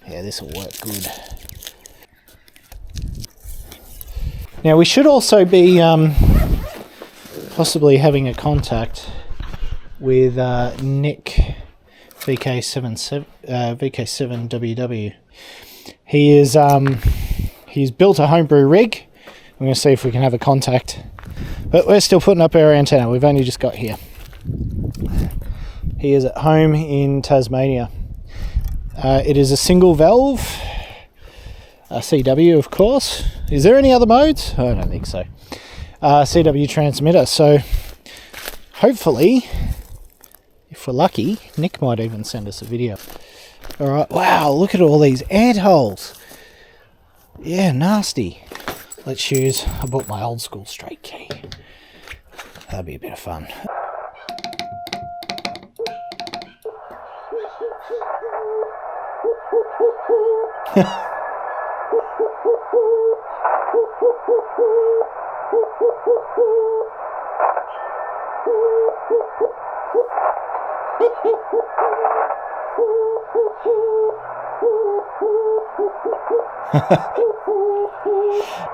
Yeah, this will work good. Now we should also be possibly having a contact with Nic VK7WW. He's built a homebrew rig. I'm going to see if we can have a contact. But we're still putting up our antenna. We've only just got here. He is at home in Tasmania. It is a single valve, a CW of course. Is there any other modes? I don't think so. CW transmitter. So hopefully, if we're lucky, Nick might even send us a video. All right. Wow, look at all these ant holes. Yeah, nasty. Let's use, I bought my old school straight key. That'd be a bit of fun.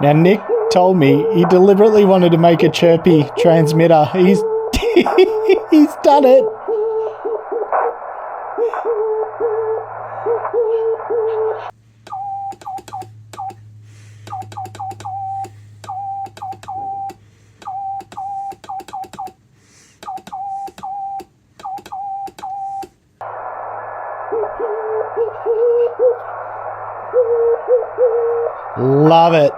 Now Nick told me he deliberately wanted to make a chirpy transmitter. He's he's done it. Love it.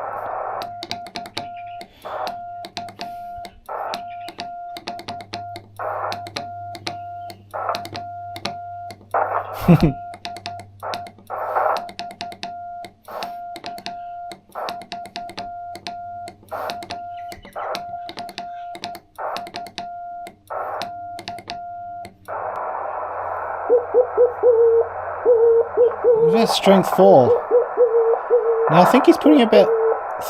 That's strength 4. Now I think he's putting about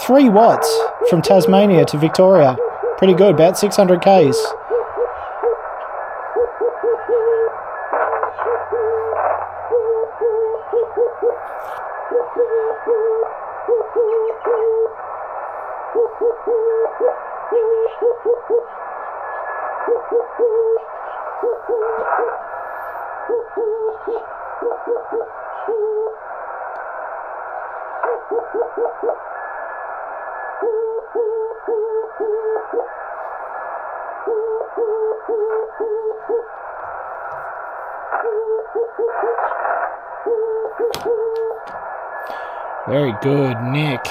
3 watts from Tasmania to Victoria. Pretty good, about 600 Ks. Very good, Nick.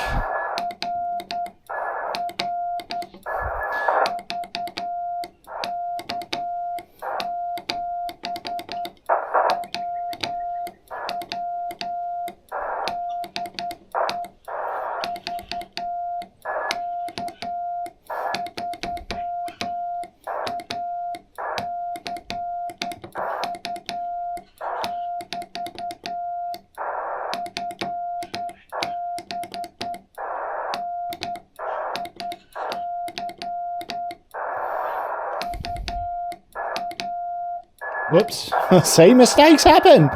Whoops. See, mistakes happen.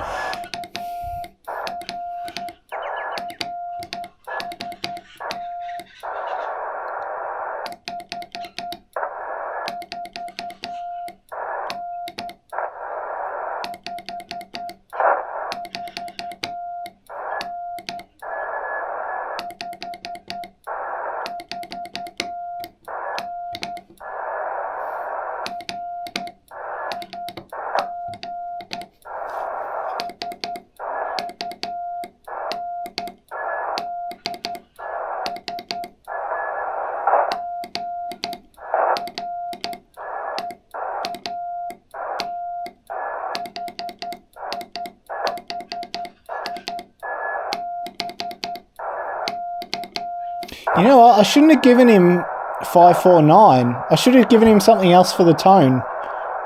You know what? I shouldn't have given him 549. I should have given him something else for the tone.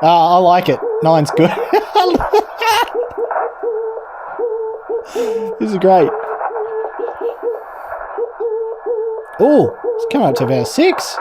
I like it. 9's good. This is great. Oh, it's coming up to about 6.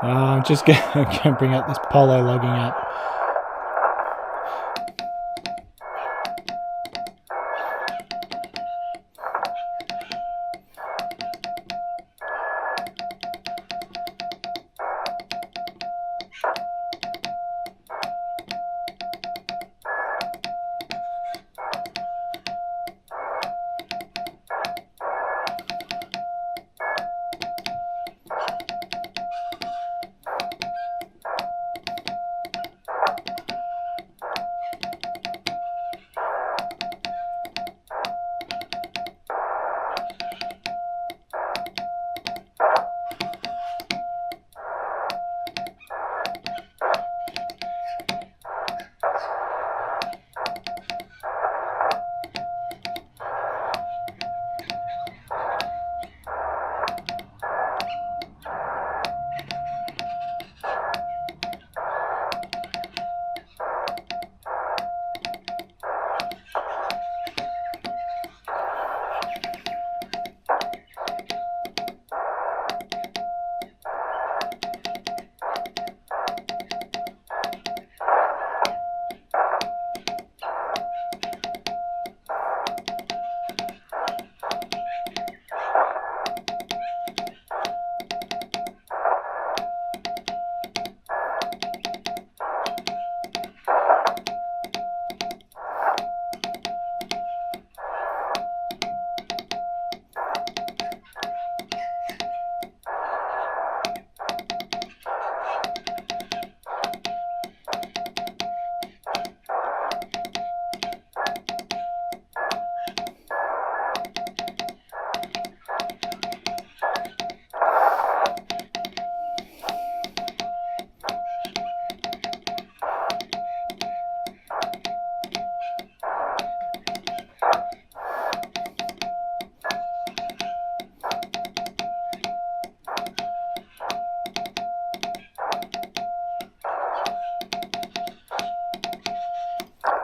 I'm just going to bring up this polo logging app.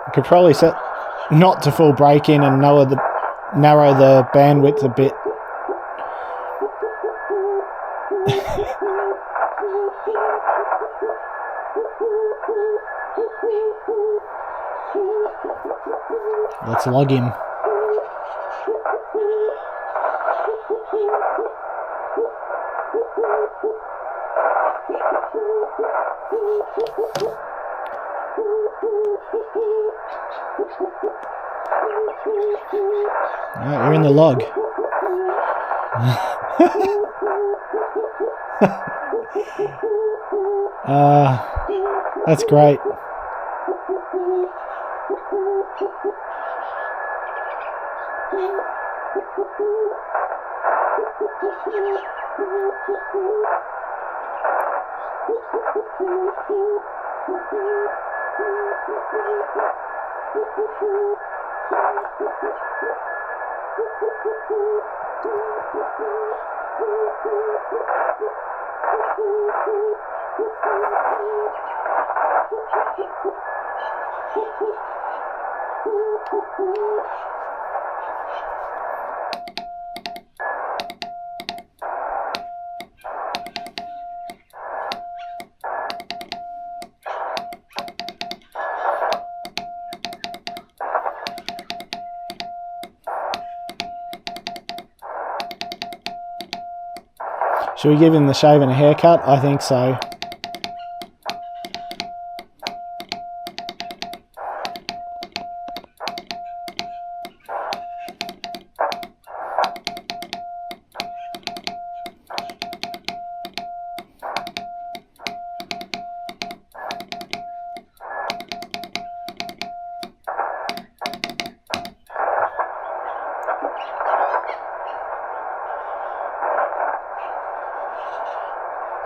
I could probably set not to full break in and narrow the bandwidth a bit. Let's log in. Alright, you're in the log. That's great. Should we give him the shave and a haircut? I think so.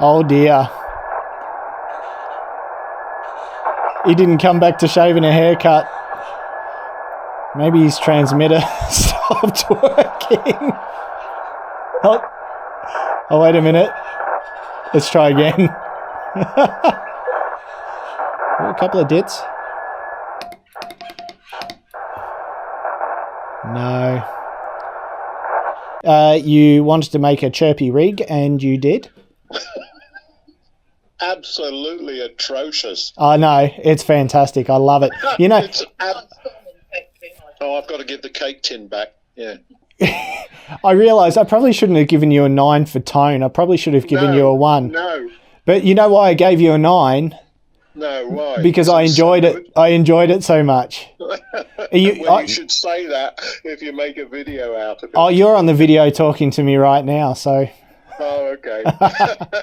Oh dear. He didn't come back to shaving a haircut. Maybe his transmitter stopped working. Oh, wait a minute. Let's try again. A couple of dits. No. You wanted to make a chirpy rig, and you did. Absolutely atrocious. I know, it's fantastic. I love it. You know, I've got to give the cake tin back. Yeah. I realised I probably shouldn't have given you a 9 for tone. I probably should have given you a 1. No. But you know why I gave you a 9? No, why? Because I enjoyed it. I enjoyed it so much. You should say that if you make a video out of it. Oh, you're on the video talking to me right now, so. Oh, okay.